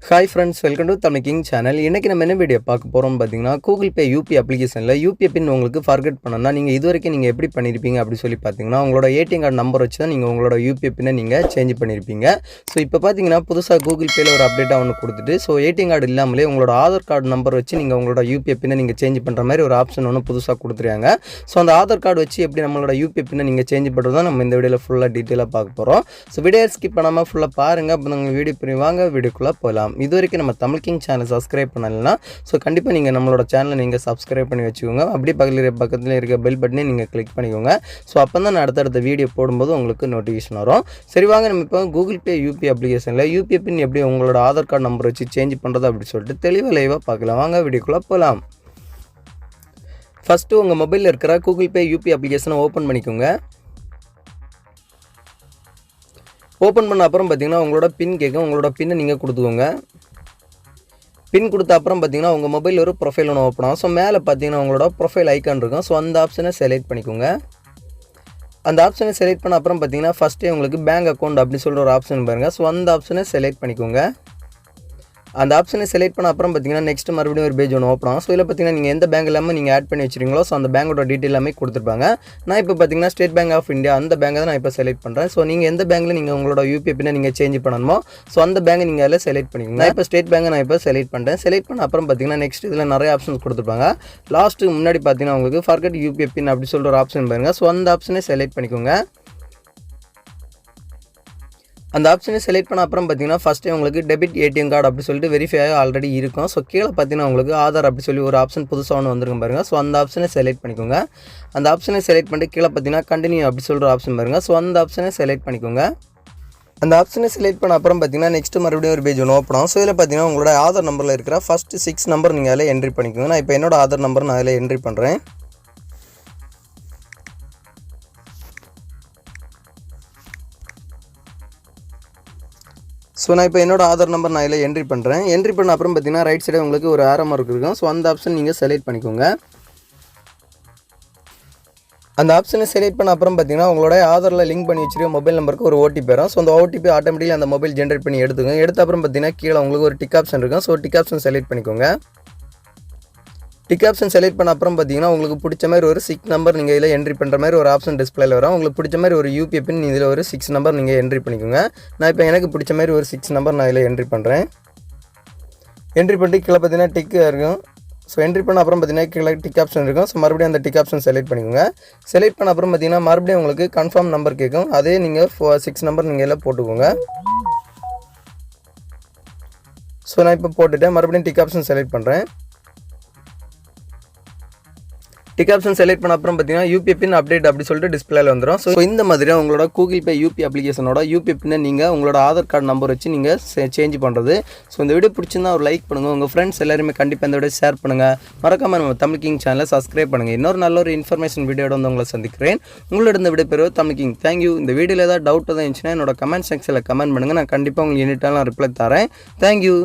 Hi friends, welcome to Tamil king channel. இன்றைக்கி நம்ம என்ன வீடியோ பார்க்க போகிறோம்னு பார்த்தீங்கன்னா, கூகுள் பே யூபி அப்ளிகேஷனில் யூபிஐ பின் உங்களுக்கு ஃபார்கெட் பண்ணணும்னா நீங்கள் இது வரைக்கும் நீங்கள் எப்படி பண்ணியிருப்பீங்க அப்படி சொல்லி பார்த்தீங்கன்னா, உங்களோட ஏடிஎம் கார்டு நம்பர் வச்சு தான் நீங்கள் உங்களோட யூபிஐ பின்னை நீங்கள் சேஞ்ச் பண்ணியிருப்பீங்க. ஸோ இப்போ பார்த்தீங்கன்னா புதுசாக கூகுள் பேயில் ஒரு அப்டேட்டாக ஒன்று கொடுத்துட்டு, ஸோ ஏடிஎம் கார்டு இல்லாமலே உங்களோட ஆதார் கார்டு நம்பர் வச்சு நீங்கள் உங்களோட யூபிஐ பின்னை நீங்கள் சேஞ்ச் பண்ணுற மாதிரி ஒரு ஆப்ஷன் ஒன்று புதுசாக கொடுத்துருக்காங்க. ஸோ அந்த ஆதார் கார்டு வச்சு எப்படி நம்மளோட யூபிஐ பின்னை நீங்கள் சேஞ்ச் பண்ணுறது தான் நம்ம இந்த வீடியோவில் ஃபுல்லாக டீட்டெயிலாக பார்க்க போகிறோம். ஸோ வீடியோ ஸ்கிப் பண்ணாமல் ஃபுல்லாக பாருங்கள். அப்போ நாங்கள் வீடியோ பண்ணி வாங்க வீடியோக்குள்ளே போகலாம். இது வரைக்கும் நம்ம தமிழ் கிங் சேனல் சப்ஸ்கிரைப் பண்ணலைன்னா ஸோ கண்டிப்பாக நீங்கள் நம்மளோட சேனலை நீங்கள் சப்ஸ்கிரைப் பண்ணி வச்சுக்கோங்க. அப்படியே பக்கத்தில் இருக்க பெல் பட்டனே நீங்கள் கிளிக் பண்ணிக்கோங்க. ஸோ அப்போ தான் நான் அடுத்தடுத்த வீடியோ போடும்போது உங்களுக்கு நோட்டிஃபிகேஷன் வரும். சரி வாங்க, நம்ம இப்போ கூகுள் பே யூபி அப்ளிகேஷனில் யூபிஐ பின் எப்படி உங்களோட ஆதார் கார்டு நம்பர் வச்சு சேஞ்ச் பண்ணுறது அப்படின்னு சொல்லிட்டு தெளிவாக லைவாக பார்க்கலாம். வாங்க வீடியோக்குள்ளே போகலாம். ஃபஸ்ட்டு உங்கள் மொபைலில் இருக்கிற கூகுள் பே யூபி அப்ளிகேஷனை ஓப்பன் பண்ணிக்கோங்க. ஓப்பன் பண்ண அப்புறம் பார்த்தீங்கன்னா உங்களோட பின் கேட்கும். உங்களோட பின்னை நீங்கள் கொடுத்துக்கோங்க. பின் கொடுத்த அப்புறம் பார்த்தீங்கன்னா உங்கள் மொபைல் ஒரு ப்ரொஃபைல் ஒன்று ஓப்பன் ஆகும். ஸோ மேலே பார்த்தீங்கன்னா உங்களோட ப்ரொஃபைல் ஐக்கான் இருக்கும். ஸோ அந்த ஆப்ஷனை செலக்ட் பண்ணிக்கோங்க. அந்த ஆப்ஷனை செலக்ட் பண்ண அப்புறம் பார்த்தீங்கன்னா ஃபஸ்ட்டே உங்களுக்கு பேங்க் அக்கௌண்ட் அப்படி சொல்கிற ஒரு ஆப்ஷன் பாருங்கள். ஸோ அந்த ஆப்ஷனை செலக்ட் பண்ணிக்கோங்க. அந்த ஆப்ஷனை செலக்ட் பண்ண அப்புறம் பார்த்தீங்கன்னா நெக்ஸ்ட் மறுபடியும் ஒரு பேஜ் ஒன்று ஓப்பன் ஆகும். ஸோ இதில் பார்த்தீங்கன்னா நீங்கள் எந்த பேங்க் எல்லாமே நீங்கள் ஆட் பண்ணி வச்சிருக்கீங்களோ ஸோ அந்த பேங்கோட டீட்டெயில் எல்லாமே கொடுத்துருப்பாங்க. நான் இப்போ பார்த்தீங்கன்னா ஸ்டேட் பேங்க் ஆஃப் இந்தியா அந்த பேங்கை தான் நான் இப்போ செலக்ட் பண்ணுறேன். ஸோ நீங்கள் எந்த பேங்க்கில் நீங்கள் உங்களோட யூபிஐ பின்னை நீங்கள் சேஞ்ச் பண்ணணுமோ ஸோ அந்த பேங்கை நீங்கள் அதில் செலக்ட் பண்ணிக்கோங்க. நான் இப்போ ஸ்டேட் பேங்கை நான் இப்போ செலக்ட் பண்ணுறேன். செலக்ட் பண்ண அப்புறம் பார்த்தீங்கன்னா நெக்ஸ்ட் இதில் நிறைய ஆப்ஷன்ஸ் கொடுத்துருப்பாங்க. லாஸ்ட்டு முன்னாடி பார்த்தீங்கன்னா உங்களுக்கு ஃபர்கெட் யூபிஐ பின் அப்படி சொல்கிற ஒரு ஆப்ஷன் பாருங்கள். ஸோ அந்த ஆப்ஷனை செலக்ட் பண்ணிக்கோங்க. அந்த ஆப்ஷனை செலக்ட் பண்ண அப்புறம் பார்த்தீங்கன்னா ஃபஸ்ட்டே உங்களுக்கு டெபிட் ஏடிஎம் கார்டு அப்படி சொல்லிட்டு வெரிஃபை ஆல்ரெடி இருக்கும். ஸோ கீழே பார்த்தீங்கன்னா உங்களுக்கு ஆதார் அப்படி சொல்லி ஒரு ஆப்ஷன் புதுசாக ஒன்று வந்துருக்கும் பாருங்கள். ஸோ அந்த ஆப்ஷனை செலக்ட் பண்ணிக்கோங்க. அந்த ஆப்ஷனை செலக்ட் பண்ணிட்டு கீழே பார்த்தீங்கன்னா கண்டினியூ அப்படி சொல்கிற ஆப்ஷன் பாருங்கள். ஸோ அந்த ஆப்ஷனை செலக்ட் பண்ணிக்கோங்க. அந்த ஆப்ஷனை செலக்ட் பண்ண அப்புறம் பார்த்தீங்கன்னா நெக்ஸ்ட் மறுபடியும் ஒரு பேஜ் ஒன்று ஓப்பன் ஆகும். ஸோ இதில் பார்த்தீங்கன்னா உங்களோட ஆதார் நம்பரில் இருக்கிற ஃபஸ்ட்டு 6 நம்பர் நீங்கள் அதில் என்ட்ரி பண்ணிக்கோங்க. நான் இப்போ என்னோட ஆதார் நம்பர் நான் அதில் என்ட்ரி பண்ணுறேன். ஸோ நான் இப்போ என்னோட ஆதார் நம்பர் நான் இதில் என்ட்ரி பண்ணுறேன். என்ட்ரி பண்ண அப்புறம் பார்த்தீங்கன்னா ரைட் சைடு உங்களுக்கு ஒரு ஆரோ மார்க் இருக்கும். ஸோ அந்த ஆப்ஷன் நீங்கள் செலக்ட் பண்ணிக்கோங்க. அந்த ஆப்ஷனை செலக்ட் பண்ண அப்புறம் பார்த்தீங்கன்னா உங்களோட ஆதாரில் லிங்க் பண்ணி வச்சிருக்க மொபைல் நம்பருக்கு ஒரு ஓடிபி வரும். ஸோ அந்த ஓடிபி ஆட்டோமேட்டிக்காக அந்த மொபைல் ஜென்ரேட் பண்ணி எடுத்துக்கோங்க. எடுத்த அப்புறம் பார்த்தீங்கன்னா கீழே உங்களுக்கு ஒரு டிக் ஆப்ஷன் இருக்கும். ஸோ டிக் ஆப்ஷன் செலக்ட் பண்ணிக்கோங்க. டிக் ஆப்ஷன் செலக்ட் பண்ண அப்புறம் பார்த்தீங்கன்னா உங்களுக்கு பிடிச்ச மாதிரி ஒரு 6 நம்பர் நீங்கள் இதில் என்ட்ரி பண்ணுற மாதிரி ஒரு ஆப்ஷன் டிஸ்பிளேல வரும். உங்களுக்கு பிடிச்ச மாதிரி ஒரு யூபிஐ பின் இதில் ஒரு 6 நம்பர் நீங்கள் என்ட்ரி பண்ணிக்கோங்க. நான் இப்போ எனக்கு பிடிச்ச மாதிரி ஒரு 6 நம்பர் நான் இதில் என்ட்ரி பண்ணுறேன். என்ட்ரி பண்ணிட்டு கீழே பார்த்தீங்கன்னா டிக்கு இருக்கும். ஸோ என்ட்ரி பண்ண அப்புறம் பார்த்தீங்கன்னா கீழே டிக் ஆப்ஷன் இருக்கும். ஸோ மறுபடியும் அந்த டிக் ஆப்ஷன் செலக்ட் பண்ணிக்கோங்க. செலக்ட் பண்ண அப்புறம் பார்த்தீங்கன்னா மறுபடியும் உங்களுக்கு கன்ஃபார்ம் நம்பர் கேட்கும். அதே நீங்கள் 6 நம்பர் நீங்கள் இதில் போட்டுக்கோங்க. ஸோ நான் இப்போ போட்டுவிட்டேன். மறுபடியும் டிக் ஆப்ஷன் செலக்ட் பண்ணுறேன். டிக் ஆப்ஷன் செலக்ட் பண்ண அப்புறம் பார்த்தீங்கன்னா யூபிஐ பின் அப்டேட் அப்படி சொல்லிட்டு டிஸ்பிளேல வந்துடும். ஸோ இந்த மாதிரி உங்களோட கூகுள் பே யூபி அப்ளிகேஷனோட யூபிஐ பின்னை நீங்கள் உங்களோட ஆதார் கார்டு நம்பர் வச்சு நீங்கள் சேஞ்ச் பண்ணுறது. ஸோ இந்த வீடியோ பிடிச்சிருந்தா ஒரு லைக் பண்ணுங்கள். உங்கள் ஃப்ரெண்ட்ஸ் எல்லாருமே கண்டிப்பாக இந்த வீடியோ ஷேர் பண்ணுங்கள். மறக்காமல் நம்ம தமிழ் கிங் சேனலை சப்ஸ்கிரைப் பண்ணுங்கள். இன்னொரு நல்ல ஒரு இன்ஃபர்மேஷன் வீடியோட வந்து உங்களை சந்திக்கிறேன். உங்களோட இந்த வீடியோ பேர் தமிழ் கிங். தேங்க்யூ. இந்த வீடியோவில் ஏதாவது டவுட் தான் இருந்துச்சுன்னா என்னோட கமெண்ட் செக்ஷனில் கமெண்ட் பண்ணுங்கள். நான் கண்டிப்பாக உங்களுக்கு எனி டைம் ரிப்ளை தரேன். தேங்க்யூ.